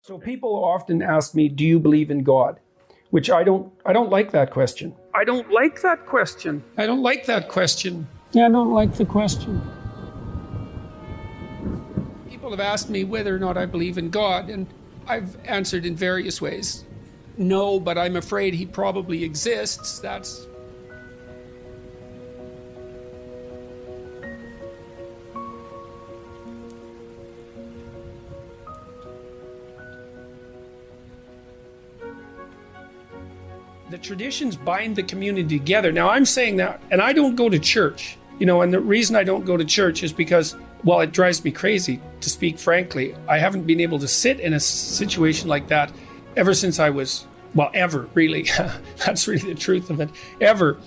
So people often ask me, do you believe in God? Which I don't like that question. I don't like that question. I don't like that question. Yeah, I don't like the question. People have asked me whether or not I believe in God, and I've answered in various ways. No, but I'm afraid he probably exists. That's... The traditions bind the community together. Now, I'm saying that, and I don't go to church, and the reason I don't go to church is because, well, it drives me crazy, to speak frankly. I haven't been able to sit in a situation like that ever since I was, well, ever, really. That's really the truth of it, ever.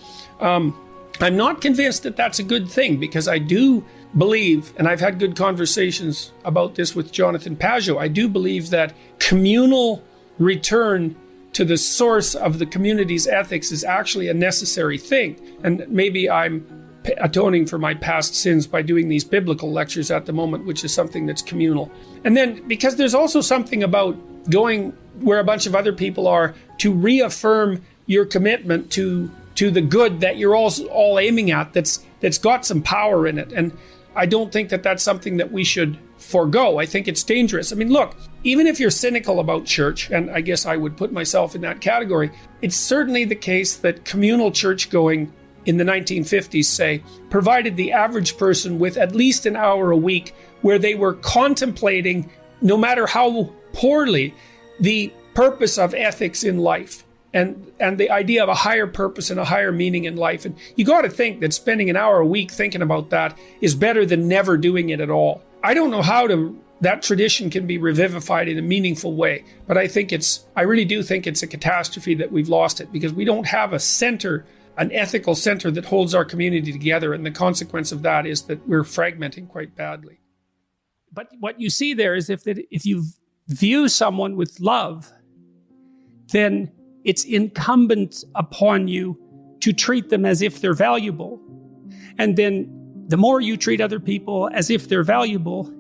I'm not convinced that that's a good thing, because I do believe, and I've had good conversations about this with Jonathan Pageau, I do believe that communal return to the source of the community's ethics is actually a necessary thing. And maybe I'm atoning for my past sins by doing these biblical lectures at the moment, which is something that's communal. And then, because there's also something about going where a bunch of other people are to reaffirm your commitment to the good that you're all aiming at, that's got some power in it. And I don't think that that's something that we should forego. I think it's dangerous. I mean, look, even if you're cynical about church, and I guess I would put myself in that category, it's certainly the case that communal church going in the 1950s, say, provided the average person with at least an hour a week where they were contemplating, no matter how poorly, the purpose of ethics in life and the idea of a higher purpose and a higher meaning in life. And you got to think that spending an hour a week thinking about that is better than never doing it at all. I don't know how that tradition can be revivified in a meaningful way, but I really do think it's a catastrophe that we've lost it, because we don't have a center, an ethical center that holds our community together, and the consequence of that is that we're fragmenting quite badly. But what you see there is if you view someone with love, then it's incumbent upon you to treat them as if they're valuable. And then the more you treat other people as if they're valuable,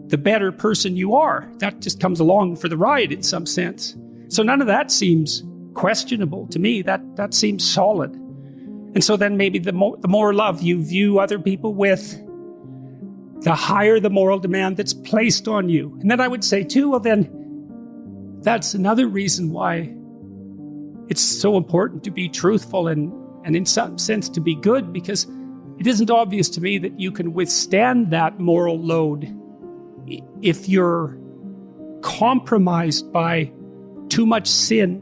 the better person you are. That just comes along for the ride in some sense. So none of that seems questionable to me. That seems solid. And so then maybe the more love you view other people with, the higher the moral demand that's placed on you. And then I would say too, well then, that's another reason why it's so important to be truthful and in some sense to be good, because it isn't obvious to me that you can withstand that moral load if you're compromised by too much sin